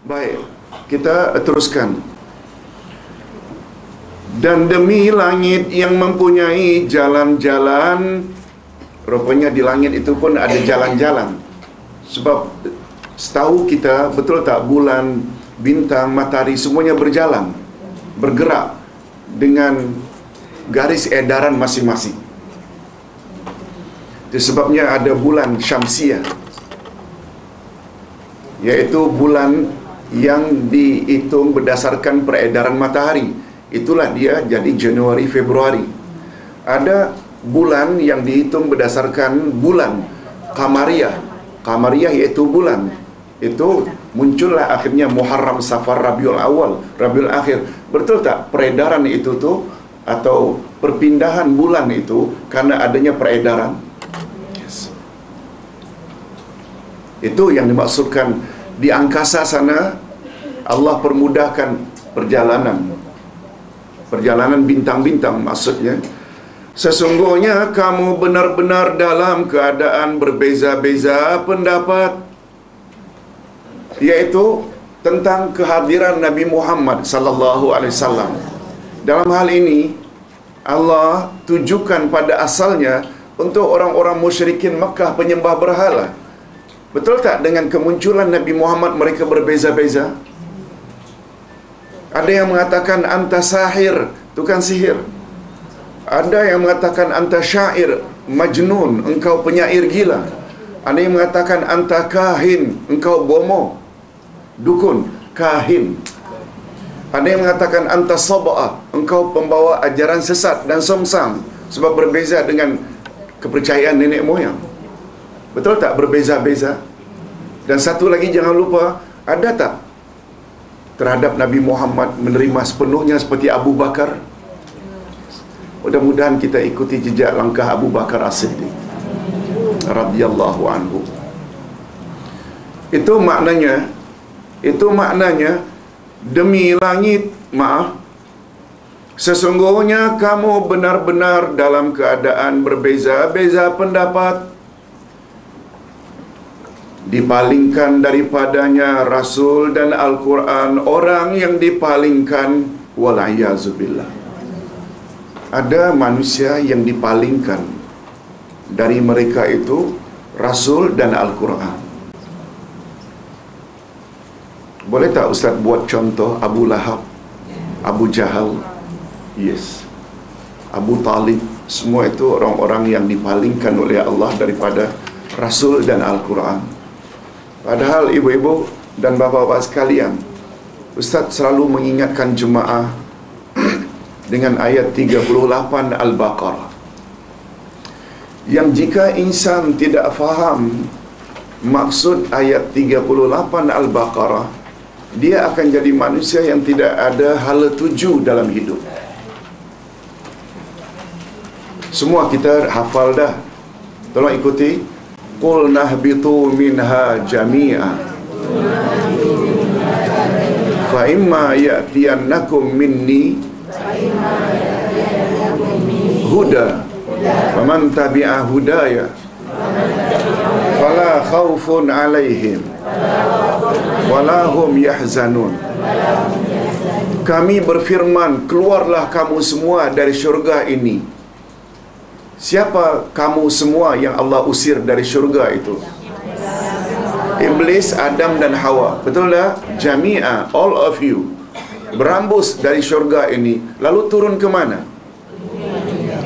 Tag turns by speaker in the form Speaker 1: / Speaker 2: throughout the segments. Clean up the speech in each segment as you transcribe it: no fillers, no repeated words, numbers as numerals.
Speaker 1: Baik, kita teruskan. Dan demi langit yang mempunyai jalan-jalan, rupanya di langit itu pun ada jalan-jalan. Sebab setahu kita, betul tak, bulan, bintang, matahari semuanya berjalan, bergerak dengan garis edaran masing-masing. Itu sebabnya ada bulan Syamsiah, iaitu bulan yang dihitung berdasarkan peredaran matahari. Itulah dia jadi Januari, Februari. Ada bulan yang dihitung berdasarkan bulan Qamariyah. Qamariyah iaitu bulan. Itu muncullah akhirnya Muharram, Safar, Rabiul Awal, Rabiul Akhir. Betul tak? Peredaran itu tu atau perpindahan bulan itu karena adanya peredaran. Yes. Itu yang dimaksudkan di angkasa sana. Allah permudahkan perjalanan bintang-bintang, maksudnya sesungguhnya kamu benar-benar dalam keadaan berbeza-beza pendapat, iaitu tentang kehadiran Nabi Muhammad sallallahu alaihi wasallam. Dalam hal ini Allah tujukan pada asalnya untuk orang-orang musyrikin Makkah penyembah berhala. Betul tak, dengan kemunculan Nabi Muhammad mereka berbeza-beza? Ada yang mengatakan anta sahir, tukang sihir. Ada yang mengatakan anta syair, majnun, engkau penyair gila. Ada yang mengatakan anta kahin, engkau bomo, dukun, kahin. Ada yang mengatakan anta sab'ah, engkau pembawa ajaran sesat dan songsang, sebab berbeza dengan kepercayaan nenek moyang. Betul tak, berbeza-beza? Dan satu lagi jangan lupa, ada tak terhadap Nabi Muhammad menerima sepenuhnya seperti Abu Bakar? Mudah-mudahan kita ikuti jejak langkah Abu Bakar As-Siddiq radhiyallahu anhu. Itu maknanya demi langit, sesungguhnya kamu benar-benar dalam keadaan berbeza-beza pendapat. Dipalingkan daripadanya Rasul dan Al-Quran orang yang dipalingkan, wal'iyazubillah. Ada manusia yang dipalingkan dari mereka itu Rasul dan Al-Quran. Boleh tak Ustaz buat contoh? Abu Lahab, Abu Jahal, yes, Abu Talib, semua itu orang-orang yang dipalingkan oleh Allah daripada Rasul dan Al-Quran. Padahal ibu-ibu dan bapa-bapa sekalian, Ustaz selalu mengingatkan jemaah dengan ayat 38 Al-Baqarah, yang jika insan tidak faham maksud ayat 38 Al-Baqarah, dia akan jadi manusia yang tidak ada hala tuju dalam hidup. Semua kita hafal dah. Tolong ikuti. Qul nahbitu minha jami'a fa imma ya'tiyannakum minni huda faman tabi'a hudaya fala khawfun 'alaihim wala hum yahzanun. Kami berfirman, keluarlah kamu semua dari syurga ini. Siapa kamu semua yang Allah usir dari syurga itu? Iblis, Adam dan Hawa. Betul tak? Jami'a, all of you. Berambus dari syurga ini. Lalu turun ke mana?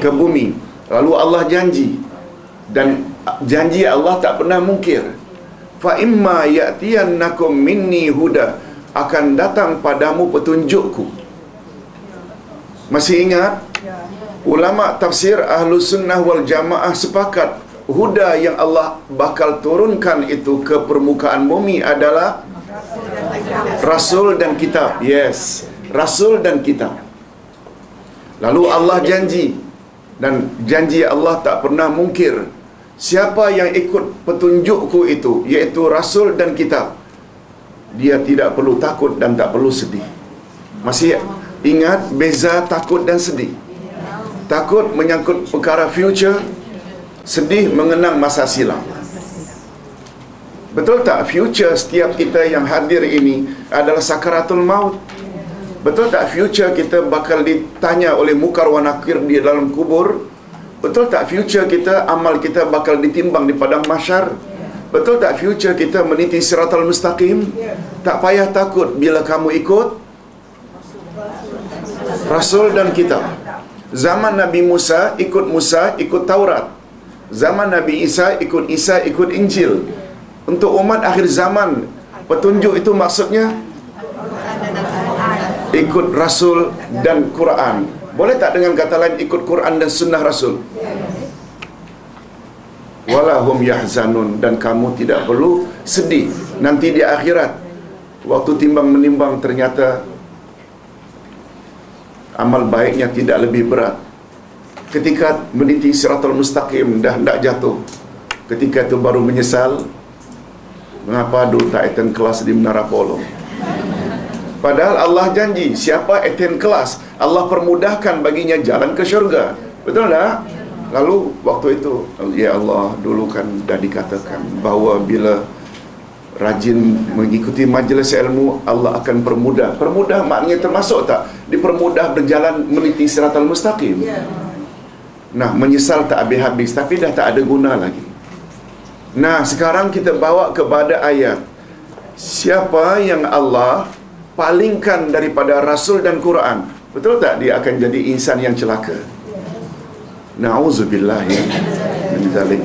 Speaker 1: Ke bumi. Lalu Allah janji. Dan janji Allah tak pernah mungkir. Fa imma ya'tiyannakum minni huda. Akan datang padamu petunjukku. Masih ingat? Ulama tafsir Ahlus Sunnah wal Jamaah sepakat huda yang Allah bakal turunkan itu ke permukaan bumi adalah Rasul dan Kitab. Yes, Rasul dan Kitab. Lalu Allah janji, dan janji Allah tak pernah mungkir, siapa yang ikut petunjukku itu, iaitu Rasul dan Kitab, dia tidak perlu takut dan tak perlu sedih. Masih ingat beza takut dan sedih? Takut menyangkut perkara future, sedih mengenang masa silam. Betul tak? Future setiap kita yang hadir ini adalah sakaratul maut. Betul tak? Future kita bakal ditanya oleh mukar wa nakir di dalam kubur. Betul tak? Future kita, amal kita bakal ditimbang di padang mahsyar. Betul tak? Future kita meniti siratal mustaqim. Tak payah takut bila kamu ikut Rasul dan kitab. Zaman Nabi Musa, ikut Taurat. Zaman Nabi Isa, ikut Injil. Untuk umat akhir zaman, petunjuk itu maksudnya ikut Rasul dan Quran. Boleh tak dengan kata lain ikut Quran dan sunnah Rasul? Walahum yahzanun, dan kamu tidak perlu sedih nanti di akhirat. Waktu timbang menimbang ternyata amal baiknya tidak lebih berat. Ketika meniti siratul mustaqim dah hendak jatuh, ketika itu baru menyesal mengapa dulu tak attend kelas di Menara Polo. Padahal Allah janji siapa attend kelas, Allah permudahkan baginya jalan ke syurga. Betul tak? Lalu waktu itu, ya Allah, dulu kan dah dikatakan bahawa bila rajin mengikuti majlis ilmu, Allah akan permudah. Permudah maknanya termasuk tak? Dipermudah berjalan meniti siratal mustaqim. Nah, menyesal tak habis-habis, tapi dah tak ada guna lagi. Nah, sekarang kita bawa kepada ayat. Siapa yang Allah palingkan daripada Rasul dan Quran, betul tak dia akan jadi insan yang celaka? Na'udzubillahi min dzalik.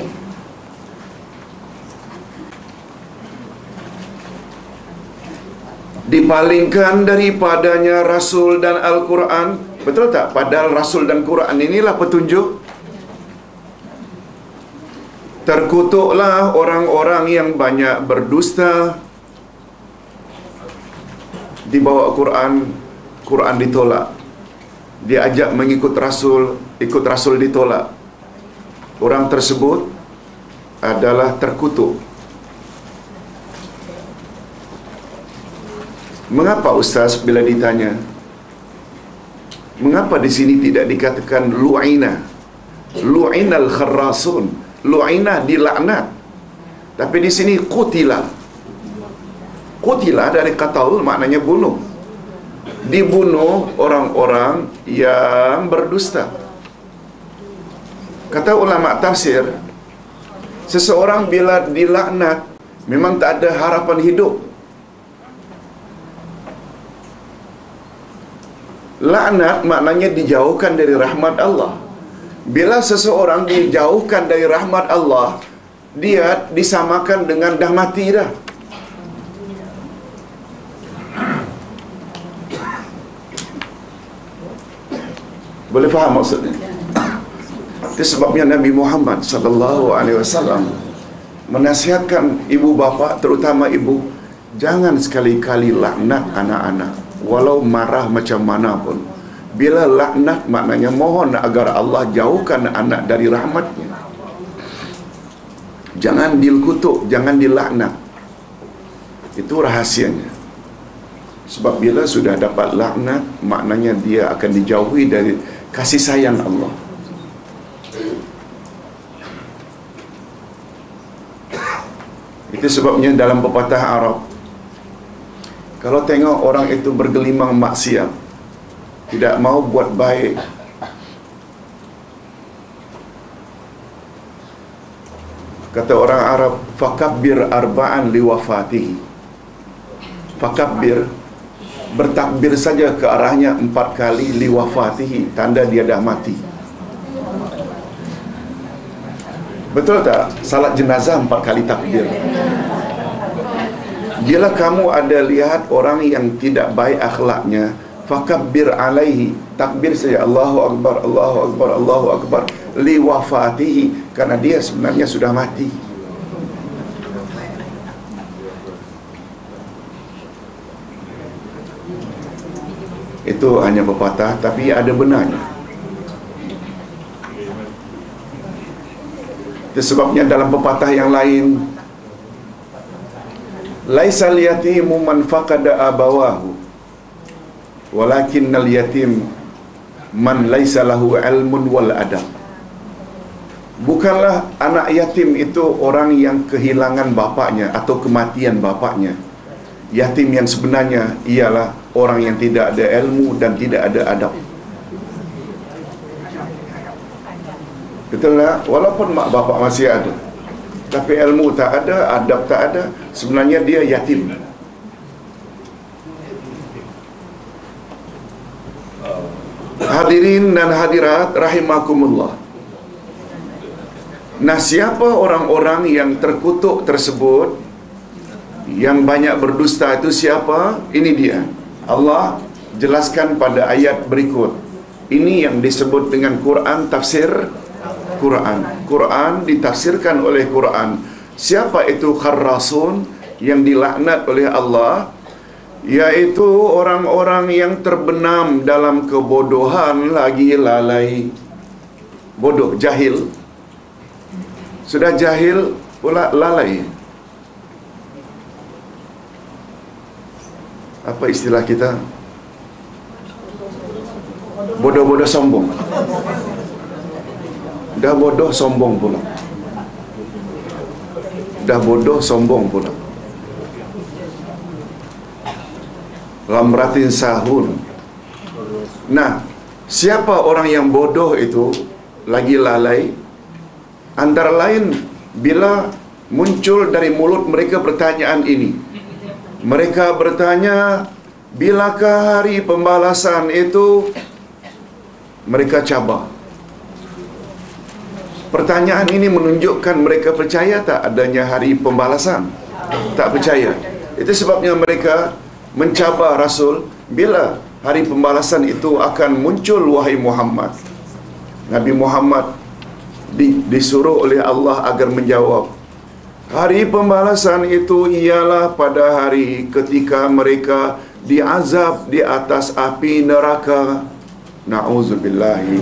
Speaker 1: Dipalingkan daripadanya Rasul dan Al-Quran, betul tak? Padahal Rasul dan Quran inilah petunjuk. Terkutuklah orang-orang yang banyak berdusta. Dibawa Quran, Quran ditolak. Diajak mengikut Rasul, ikut Rasul ditolak. Orang tersebut adalah terkutuk. Mengapa Ustaz bila ditanya, mengapa di sini tidak dikatakan lu'ina? Lu'inal kharrasun. Lu'ina dilaknat. Tapi di sini qutila. Qutila dari qatal maknanya bunuh. Dibunuh orang-orang yang berdusta. Kata ulama tafsir, seseorang bila dilaknat memang tak ada harapan hidup. Laknat maknanya dijauhkan dari rahmat Allah. Bila seseorang dijauhkan dari rahmat Allah, dia disamakan dengan dah mati dah. Boleh faham maksudnya? Itu sebabnya Nabi Muhammad sallallahu alaihi wasallam menasihatkan ibu bapa, terutama ibu, jangan sekali-kali laknat anak-anak walau marah macam mana pun. Bila laknat maknanya mohon agar Allah jauhkan anak dari rahmatnya. Jangan dikutuk, jangan dilaknat. Itu rahasianya. Sebab bila sudah dapat laknat, maknanya dia akan dijauhi dari kasih sayang Allah. Itu sebabnya dalam pepatah Arab, kalau tengok orang itu bergelimang maksiat, tidak mau buat baik, kata orang Arab, fakabbir arba'an liwafatihi. Fakabbir, bertakbir saja ke arahnya 4 kali, liwafatihi, tanda dia dah mati. Betul tak? Salat jenazah 4 kali takbir. Bila kamu ada lihat orang yang tidak baik akhlaknya, fakabbir alaihi, takbir saja, Allahu Akbar, Allahu Akbar, Allahu Akbar, liwafatihi, karena dia sebenarnya sudah mati. Itu hanya pepatah, tapi ada benarnya. Itu sebabnya dalam pepatah yang lain, laisal yatimu man faqada abawahu, walakinnal yatim man laisa lahu ilmun wal adab. Bukanlah anak yatim itu orang yang kehilangan bapaknya atau kematian bapaknya. Yatim yang sebenarnya ialah orang yang tidak ada ilmu dan tidak ada adab. Betul tak? Walaupun mak bapak masih ada, tapi ilmu tak ada, adab tak ada, sebenarnya dia yatim. Hadirin dan hadirat rahimakumullah. Nah, siapa orang-orang yang terkutuk tersebut, yang banyak berdusta itu siapa? Ini dia. Allah jelaskan pada ayat berikut. Ini yang disebut dengan Quran tafsir Quran. Quran ditafsirkan oleh Quran. Siapa itu kharrasun yang dilaknat oleh Allah? Yaitu orang-orang yang terbenam dalam kebodohan lagi lalai. Bodoh, jahil. Sudah jahil pula lalai. Apa istilah kita? Bodoh-bodoh sombong. Dah bodoh sombong pula. Dah bodoh sombong pula. Lamratin sahun. Nah, siapa orang yang bodoh itu lagi lalai? Antara lain bila muncul dari mulut mereka pertanyaan ini. Mereka bertanya, bilakah hari pembalasan itu? Mereka cabar. Pertanyaan ini menunjukkan mereka percaya tak adanya hari pembalasan? Tak percaya. Itu sebabnya mereka mencabar Rasul, bila hari pembalasan itu akan muncul wahai Muhammad. Nabi Muhammad disuruh oleh Allah agar menjawab, hari pembalasan itu ialah pada hari ketika mereka diazab di atas api neraka. Na'udzubillahi.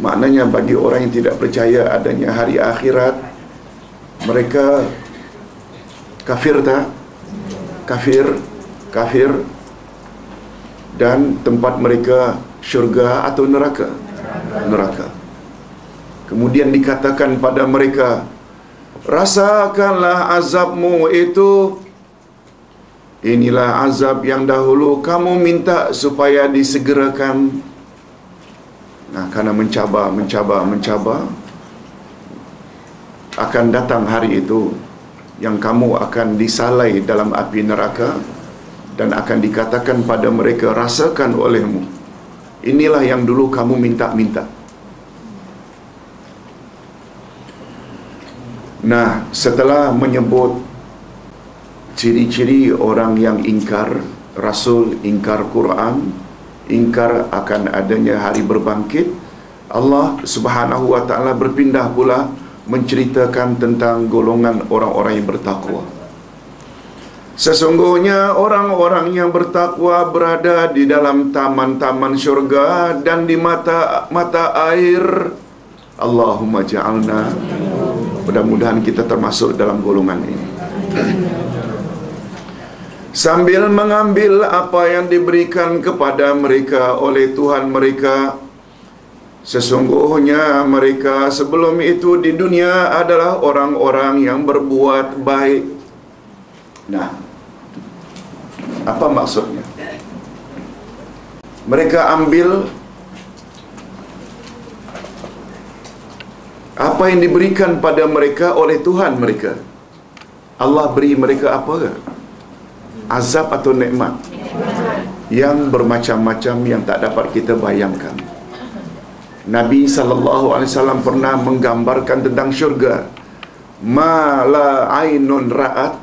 Speaker 1: Maknanya bagi orang yang tidak percaya adanya hari akhirat, mereka kafir tak? Kafir. Dan tempat mereka syurga atau neraka? Neraka. Kemudian dikatakan pada mereka, rasakanlah azabmu itu. Inilah azab yang dahulu kamu minta supaya disegerakan. Nah, karena mencabar, akan datang hari itu yang kamu akan disalai dalam api neraka dan akan dikatakan pada mereka, rasakan olehmu. Inilah yang dulu kamu minta-minta. Nah, setelah menyebut ciri-ciri orang yang ingkar Rasul, ingkar Quran, ingkar akan adanya hari berbangkit, Allah Subhanahu wa ta'ala berpindah pula menceritakan tentang golongan orang-orang yang bertakwa. Sesungguhnya orang-orang yang bertakwa berada di dalam taman-taman syurga dan di mata air. Allahumma ja'alna. Mudah-mudahan kita termasuk dalam golongan ini. Sambil mengambil apa yang diberikan kepada mereka oleh Tuhan mereka. Sesungguhnya mereka sebelum itu di dunia adalah orang-orang yang berbuat baik. Nah, apa maksudnya? Mereka ambil apa yang diberikan pada mereka oleh Tuhan mereka. Allah beri mereka apa? Azab atau nikmat yang bermacam-macam yang tak dapat kita bayangkan. Nabi SAW pernah menggambarkan tentang syurga. Ma la ainun ra'at,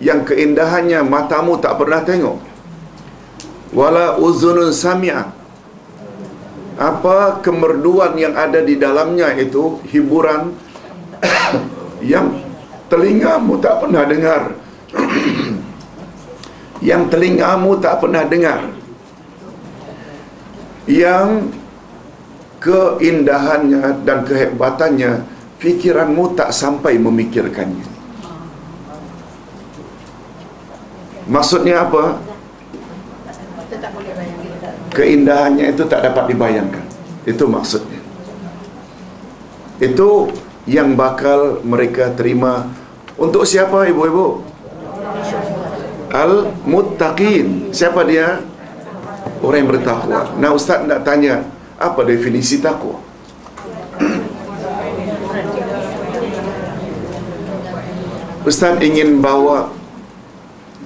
Speaker 1: yang keindahannya matamu tak pernah tengok. Wala uzunun sami'at, apa kemerduan yang ada di dalamnya itu hiburan yang telingamu tak pernah dengar. Yang telingamu tak pernah dengar, yang keindahannya dan kehebatannya fikiranmu tak sampai memikirkannya. Maksudnya apa? Keindahannya itu tak dapat dibayangkan. Itu maksudnya. Itu yang bakal mereka terima. Untuk siapa ibu-ibu? Al-Muttaqin. Siapa dia? Orang yang bertakwa. Nah, Ustaz nak tanya, apa definisi takwa? Ustaz ingin bawa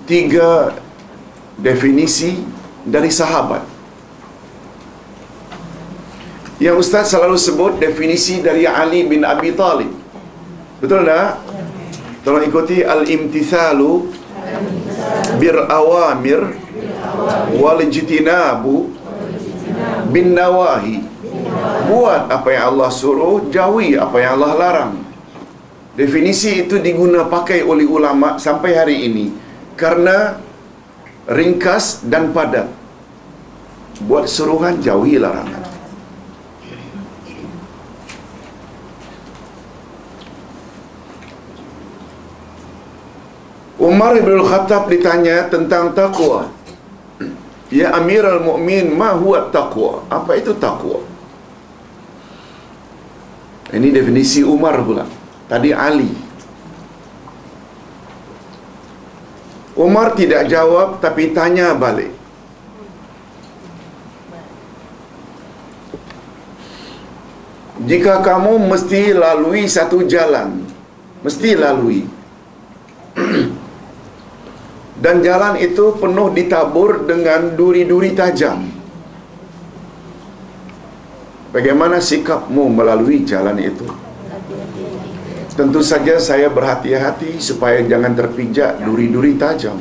Speaker 1: 3 definisi dari sahabat. Yang Ustaz selalu sebut definisi dari Ali bin Abi Talib. Betul tak? Tolong ikuti. Al-imtithalu bir awamir wal jitinabu bin nawahi. Buat apa yang Allah suruh, jauhi apa yang Allah larang. Definisi itu diguna pakai oleh ulama sampai hari ini karena ringkas dan padat. Buat suruhan, jauhi larangan. Umar bin Khattab ditanya tentang takwa. Ya Amirul Mukmin, ma huwa taqwa? Apa itu takwa? Ini definisi Umar pula. Tadi Ali. Umar tidak jawab tapi tanya balik. Jika kamu mesti lalui satu jalan, mesti lalui. Dan jalan itu penuh ditabur dengan duri-duri tajam. Bagaimana sikapmu melalui jalan itu? Tentu saja saya berhati-hati supaya jangan terpijak duri-duri tajam.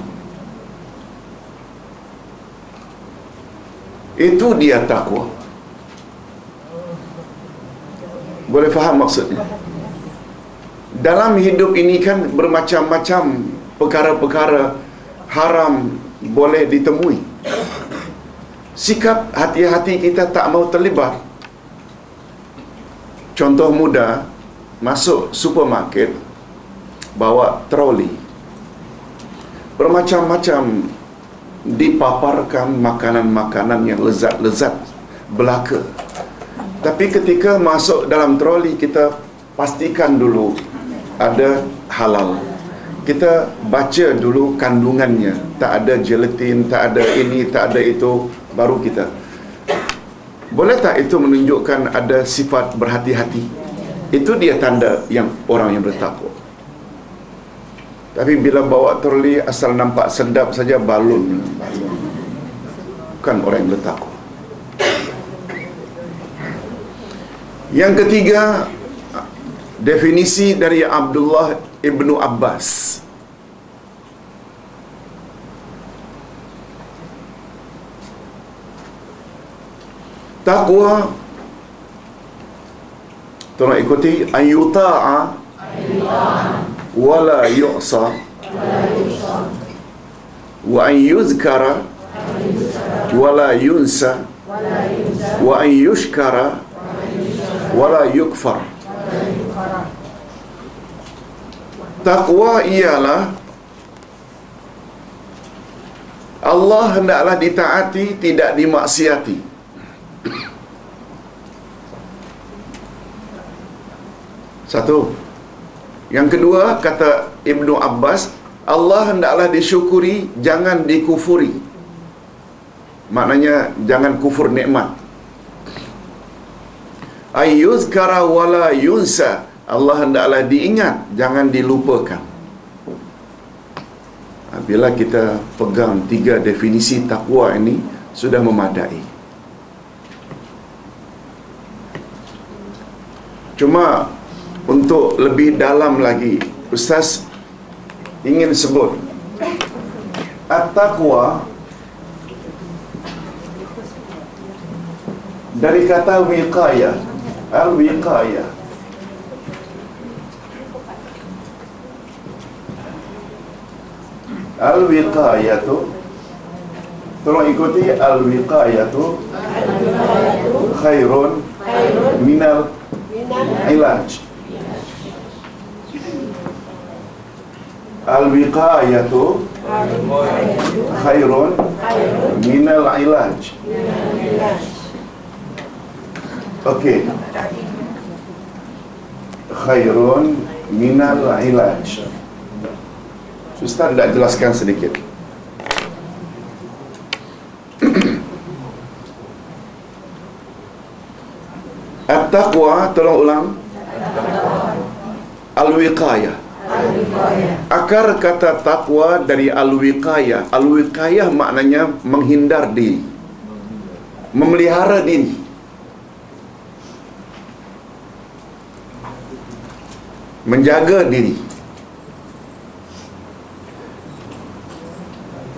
Speaker 1: Itu dia takwa. Boleh faham maksudnya? Dalam hidup ini kan bermacam-macam perkara-perkara haram boleh ditemui. Sikap hati-hati kita tak mau terlibat. Contoh mudah, masuk supermarket, bawa troli. Bermacam-macam dipaparkan makanan-makanan yang lezat-lezat belaka. Tapi ketika masuk dalam troli, kita pastikan dulu ada halal. Kita baca dulu kandungannya. Tak ada gelatin, tak ada ini, tak ada itu. Baru kita. Boleh tak itu menunjukkan ada sifat berhati-hati? Itu dia tanda yang orang yang bertakwa. Tapi bila bawa troli asal nampak sedap saja, balun. Bukan orang yang bertakwa. Yang ketiga, definisi dari Abdullah ibnu Abbas. Takwa, tolong ikuti, ayyuta'a wala yu'sa wa an yuzkara wala yunsa wa an yushkara wala yukfar. Takwa ialah Allah hendaklah ditaati, tidak dimaksiati. Satu. Yang kedua, kata Ibnu Abbas, Allah hendaklah disyukuri, jangan dikufuri. Maknanya jangan kufur nikmat. Ayyuzkara wala yunsa, Allah hendaklah diingat, jangan dilupakan. Bila kita pegang 3 definisi takwa ini, sudah memadai. Cuma untuk lebih dalam lagi, Ustaz ingin sebut at-taqwa dari kata wiqayah. Al-wiqayah, al-wiqayatu, tolong ikuti, al-wiqayatu khairun minal ilaj. Al-wiqayatu khairun minal ilaj. Okey. khairun minal ilaj. Ustaz nak jelaskan sedikit. At-taqwa, tolong ulang. Al-wiqayah. Akar kata taqwa dari al-wiqayah. Al-wiqayah maknanya menghindar diri, memelihara diri. Menjaga diri.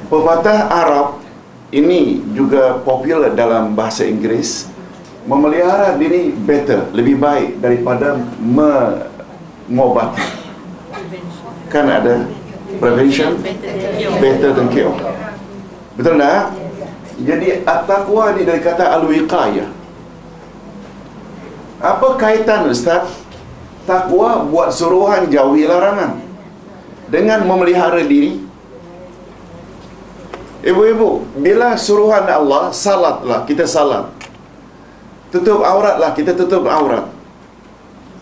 Speaker 1: Pepatah Arab ini juga popular dalam bahasa Inggeris. Memelihara diri better, lebih baik daripada mengobati. Kan ada prevention better than cure. Betul tak? Jadi at-taqwa ni dari kata al-wiqayah. Apa kaitan Ustaz takwa buat suruhan jauhi larangan dengan memelihara diri? Ibu-ibu, bila suruhan Allah, salatlah, kita salat. Tutup auratlah, kita tutup aurat.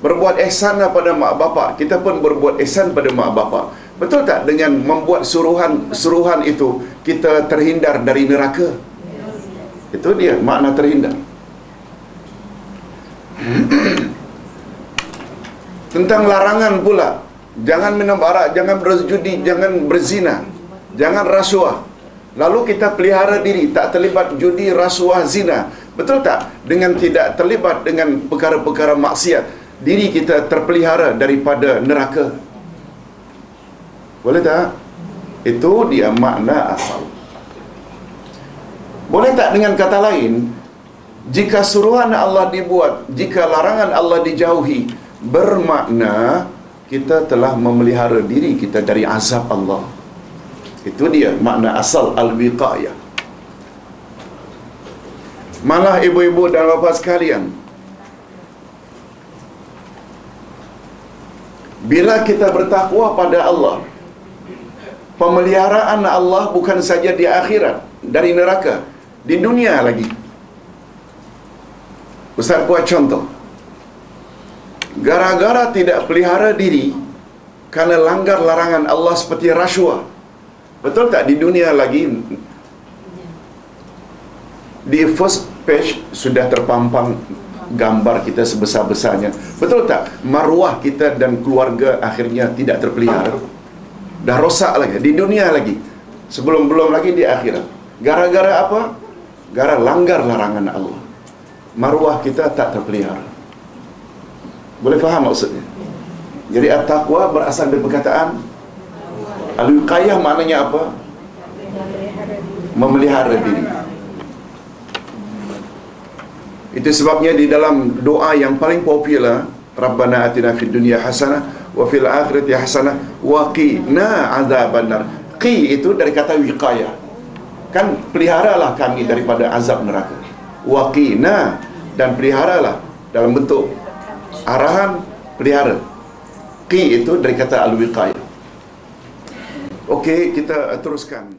Speaker 1: Berbuat ihsanlah pada mak bapak, kita pun berbuat ihsan pada mak bapak. Betul tak dengan membuat suruhan itu kita terhindar dari neraka? Itu dia makna terhindar. Tentang larangan pula, jangan minum arak, jangan berjudi, jangan berzina, jangan rasuah. Lalu kita pelihara diri, tak terlibat judi, rasuah, zina. Betul tak? Dengan tidak terlibat dengan perkara-perkara maksiat, diri kita terpelihara daripada neraka. Boleh tak? Itu dia makna asal. Boleh tak dengan kata lain, jika suruhan Allah dibuat, jika larangan Allah dijauhi, bermakna kita telah memelihara diri kita dari azab Allah. Itu dia makna asal al-wiqayah. Malah ibu-ibu dan bapa sekalian, bila kita bertakwa pada Allah, pemeliharaan Allah bukan saja di akhirat, dari neraka, di dunia lagi. Ustaz buat contoh. Gara-gara tidak pelihara diri kerana langgar larangan Allah seperti rasuah, betul tak, di dunia lagi di first page sudah terpampang gambar kita sebesar-besarnya. Betul tak? Maruah kita dan keluarga akhirnya tidak terpelihara. Dah rosak lagi di dunia lagi, sebelum lagi di akhirat. Gara-gara apa? Gara langgar larangan Allah. Maruah kita tak terpelihara. Boleh faham maksudnya? Jadi at-taqwa berasal dari perkataan al-wiqayah, maknanya apa? Memelihara diri. Itu sebabnya di dalam doa yang paling popular, Rabbana atina fid dunya hasanah wa fil akhirati hasanah wa qina azabannar. Qi itu dari kata wiqayah. Kan peliharalah kami daripada azab neraka. Wa qina, dan peliharalah dalam bentuk arahan pelihara. Qi itu dari kata al-wiqayah. Okey, kita teruskan.